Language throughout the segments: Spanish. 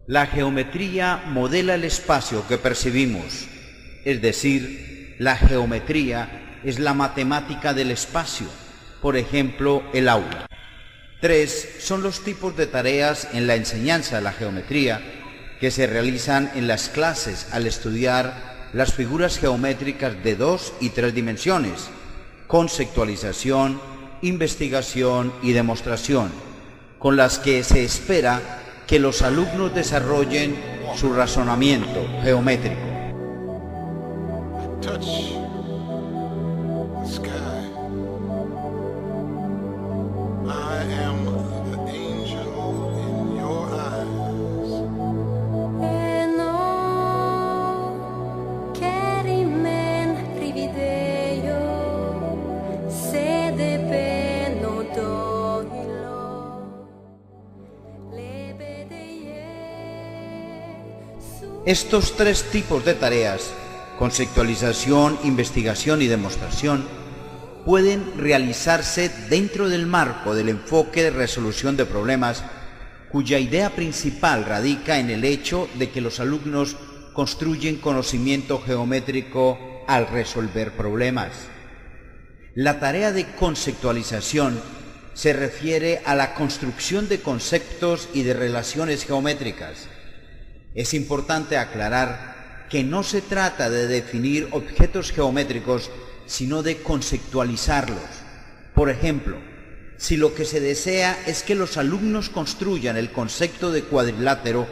La geometría modela el espacio que percibimos, es decir, la geometría es la matemática del espacio, por ejemplo, el aula. 3 son los tipos de tareas en la enseñanza de la geometría que se realizan en las clases al estudiar las figuras geométricas de 2 y 3 dimensiones: conceptualización, investigación y demostración, con las que se espera que los alumnos desarrollen su razonamiento geométrico. Touch the sky. I am the angel in your eyes. Estos 3 tipos de tareas, conceptualización, investigación y demostración, pueden realizarse dentro del marco del enfoque de resolución de problemas, cuya idea principal radica en el hecho de que los alumnos construyen conocimiento geométrico al resolver problemas. La tarea de conceptualización se refiere a la construcción de conceptos y de relaciones geométricas. Es importante aclarar que no se trata de definir objetos geométricos, sino de conceptualizarlos. Por ejemplo, si lo que se desea es que los alumnos construyan el concepto de cuadrilátero,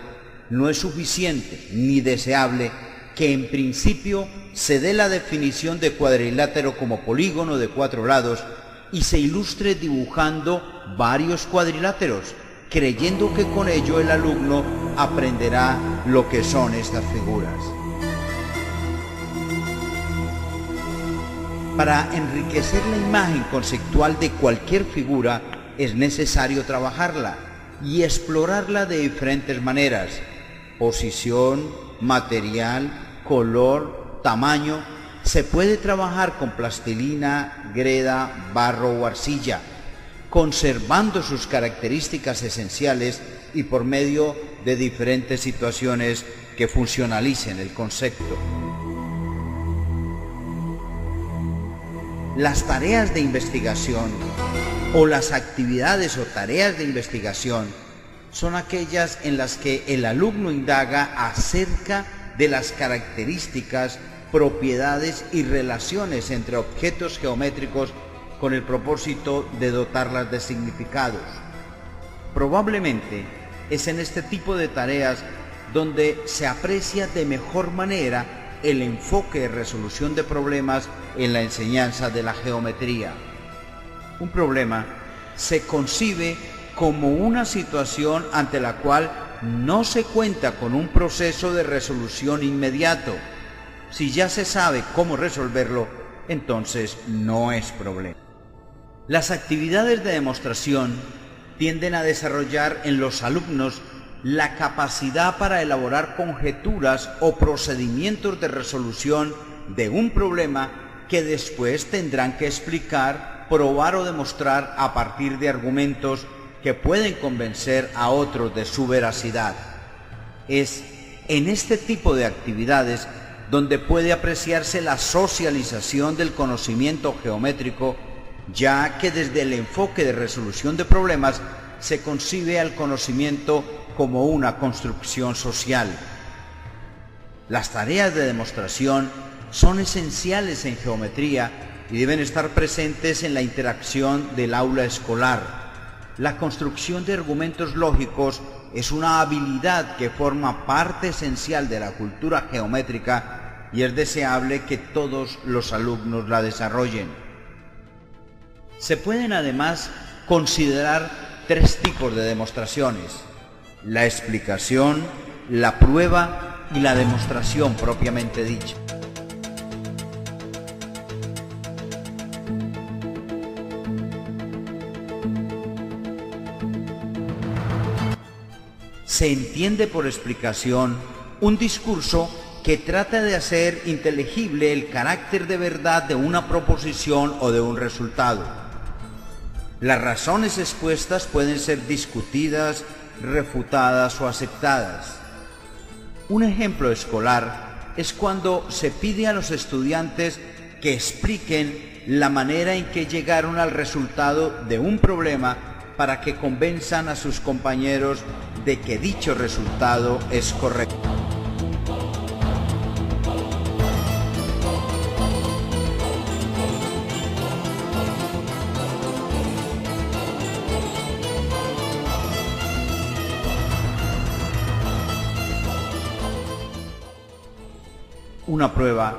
no es suficiente ni deseable que en principio se dé la definición de cuadrilátero como polígono de 4 lados y se ilustre dibujando varios cuadriláteros, creyendo que con ello el alumno aprenderá lo que son estas figuras. Para enriquecer la imagen conceptual de cualquier figura es necesario trabajarla y explorarla de diferentes maneras: posición, material, color, tamaño. Se puede trabajar con plastilina, greda, barro o arcilla, conservando sus características esenciales y por medio de diferentes situaciones que funcionalicen el concepto. Las tareas de investigación o las actividades o tareas de investigación son aquellas en las que el alumno indaga acerca de las características, propiedades y relaciones entre objetos geométricos con el propósito de dotarlas de significados. Probablemente es en este tipo de tareas donde se aprecia de mejor manera el enfoque de resolución de problemas en la enseñanza de la geometría. Un problema se concibe como una situación ante la cual no se cuenta con un proceso de resolución inmediato. Si ya se sabe cómo resolverlo, entonces no es problema. Las actividades de demostración tienden a desarrollar en los alumnos la capacidad para elaborar conjeturas o procedimientos de resolución de un problema que después tendrán que explicar, probar o demostrar a partir de argumentos que pueden convencer a otros de su veracidad. Es en este tipo de actividades donde puede apreciarse la socialización del conocimiento geométrico, ya que desde el enfoque de resolución de problemas se concibe al conocimiento como una construcción social. Las tareas de demostración son esenciales en geometría y deben estar presentes en la interacción del aula escolar. La construcción de argumentos lógicos es una habilidad que forma parte esencial de la cultura geométrica y es deseable que todos los alumnos la desarrollen. Se pueden además considerar 3 tipos de demostraciones: la explicación, la prueba y la demostración propiamente dicha. Se entiende por explicación un discurso que trata de hacer inteligible el carácter de verdad de una proposición o de un resultado. Las razones expuestas pueden ser discutidas, refutadas o aceptadas. Un ejemplo escolar es cuando se pide a los estudiantes que expliquen la manera en que llegaron al resultado de un problema para que convenzan a sus compañeros de que dicho resultado es correcto. Una prueba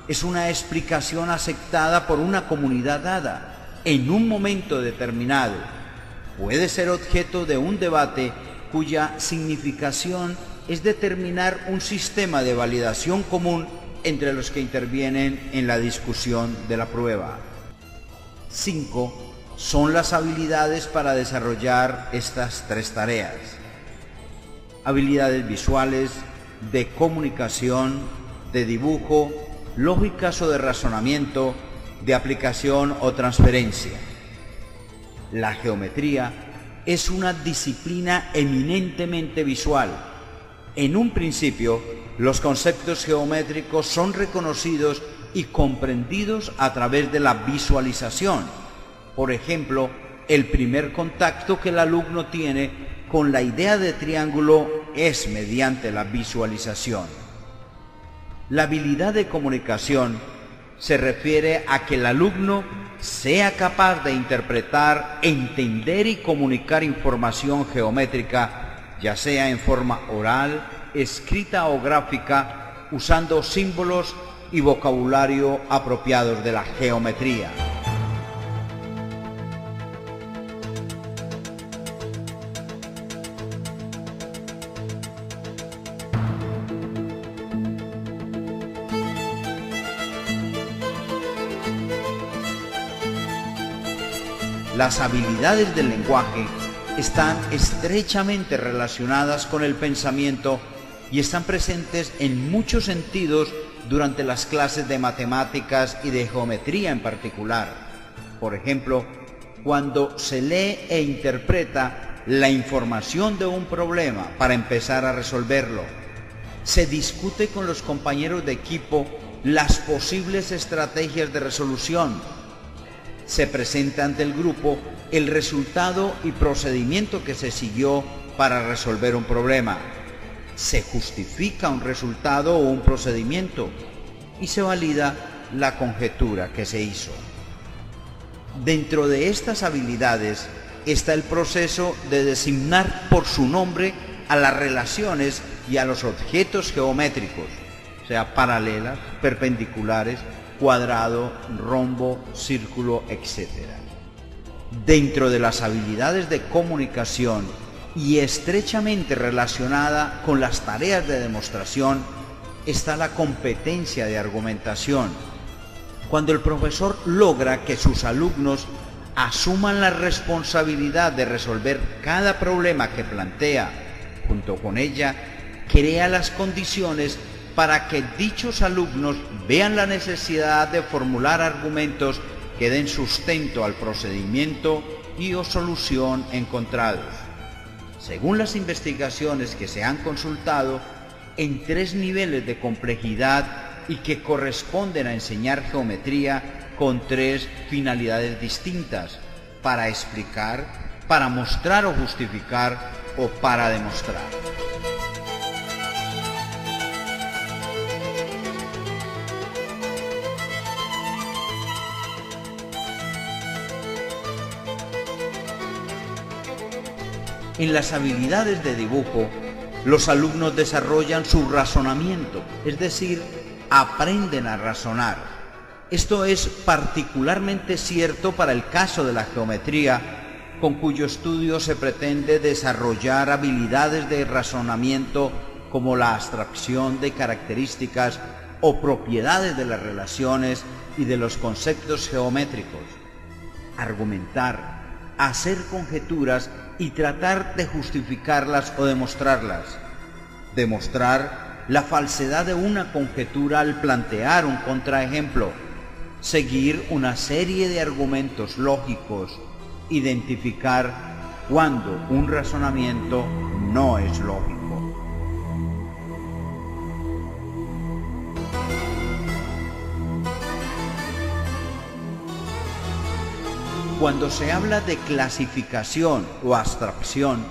es una explicación aceptada por una comunidad dada en un momento determinado. Puede ser objeto de un debate cuya significación es determinar un sistema de validación común entre los que intervienen en la discusión de la prueba. 5 son las habilidades para desarrollar estas 3 tareas. Habilidades visuales, de comunicación, de dibujo, lógicas o de razonamiento, de aplicación o transferencia. La geometría es una disciplina eminentemente visual. En un principio, los conceptos geométricos son reconocidos y comprendidos a través de la visualización. Por ejemplo, el primer contacto que el alumno tiene con la idea de triángulo es mediante la visualización. La habilidad de comunicación se refiere a que el alumno sea capaz de interpretar, entender y comunicar información geométrica, ya sea en forma oral, escrita o gráfica, usando símbolos y vocabulario apropiados de la geometría. Las habilidades del lenguaje están estrechamente relacionadas con el pensamiento y están presentes en muchos sentidos durante las clases de matemáticas y de geometría en particular. Por ejemplo, cuando se lee e interpreta la información de un problema para empezar a resolverlo, se discute con los compañeros de equipo las posibles estrategias de resolución. Se presenta ante el grupo el resultado y procedimiento que se siguió para resolver un problema. Se justifica un resultado o un procedimiento y se valida la conjetura que se hizo. Dentro de estas habilidades está el proceso de designar por su nombre a las relaciones y a los objetos geométricos, sea paralelas, perpendiculares, cuadrado, rombo, círculo, etc. Dentro de las habilidades de comunicación y estrechamente relacionada con las tareas de demostración está la competencia de argumentación. Cuando el profesor logra que sus alumnos asuman la responsabilidad de resolver cada problema que plantea, junto con ella, crea las condiciones para que dichos alumnos vean la necesidad de formular argumentos que den sustento al procedimiento y o solución encontrados. Según las investigaciones que se han consultado, en 3 niveles de complejidad y que corresponden a enseñar geometría con 3 finalidades distintas: para explicar, para mostrar o justificar o para demostrar. En las habilidades de dibujo, los alumnos desarrollan su razonamiento, es decir, aprenden a razonar. Esto es particularmente cierto para el caso de la geometría, con cuyo estudio se pretende desarrollar habilidades de razonamiento como la abstracción de características o propiedades de las relaciones y de los conceptos geométricos. Argumentar, hacer conjeturas y tratar de justificarlas o demostrarlas. Demostrar la falsedad de una conjetura al plantear un contraejemplo. Seguir una serie de argumentos lógicos. Identificar cuando un razonamiento no es lógico. Cuando se habla de clasificación o abstracción,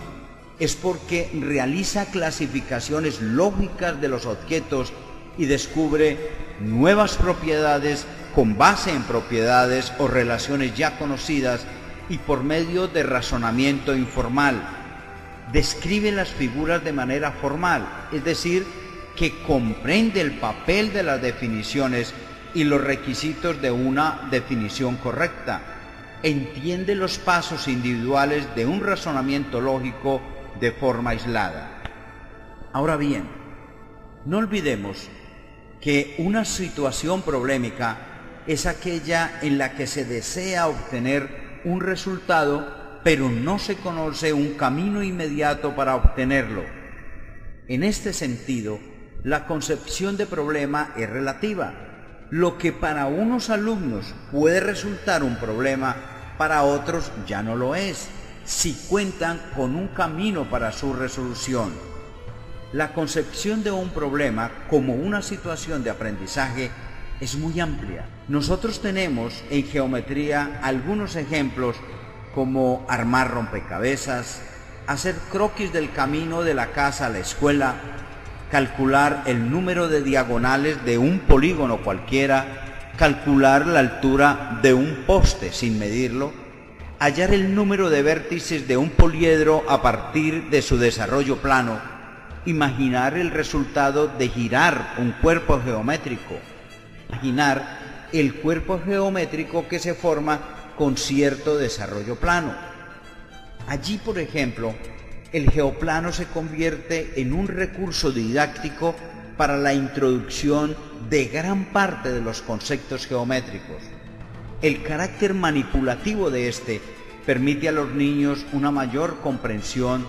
es porque realiza clasificaciones lógicas de los objetos y descubre nuevas propiedades con base en propiedades o relaciones ya conocidas y por medio de razonamiento informal. Describe las figuras de manera formal, es decir, que comprende el papel de las definiciones y los requisitos de una definición correcta. Entiende los pasos individuales de un razonamiento lógico de forma aislada. Ahora bien, no olvidemos que una situación problemática es aquella en la que se desea obtener un resultado, pero no se conoce un camino inmediato para obtenerlo. En este sentido, la concepción de problema es relativa. Lo que para unos alumnos puede resultar un problema, para otros ya no lo es, si cuentan con un camino para su resolución. La concepción de un problema como una situación de aprendizaje es muy amplia. Nosotros tenemos en geometría algunos ejemplos como armar rompecabezas, hacer croquis del camino de la casa a la escuela, calcular el número de diagonales de un polígono cualquiera, calcular la altura de un poste sin medirlo, hallar el número de vértices de un poliedro a partir de su desarrollo plano, imaginar el resultado de girar un cuerpo geométrico, imaginar el cuerpo geométrico que se forma con cierto desarrollo plano. Allí, por ejemplo, el geoplano se convierte en un recurso didáctico para la introducción de gran parte de los conceptos geométricos. El carácter manipulativo de este permite a los niños una mayor comprensión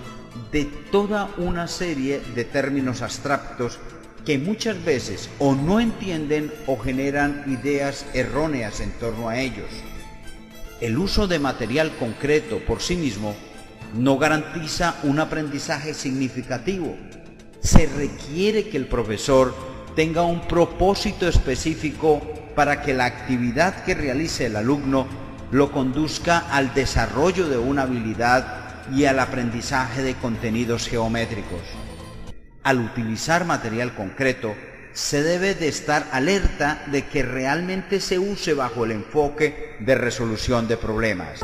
de toda una serie de términos abstractos que muchas veces o no entienden o generan ideas erróneas en torno a ellos. El uso de material concreto por sí mismo no garantiza un aprendizaje significativo. Se requiere que el profesor tenga un propósito específico para que la actividad que realice el alumno lo conduzca al desarrollo de una habilidad y al aprendizaje de contenidos geométricos. Al utilizar material concreto, se debe de estar alerta de que realmente se use bajo el enfoque de resolución de problemas.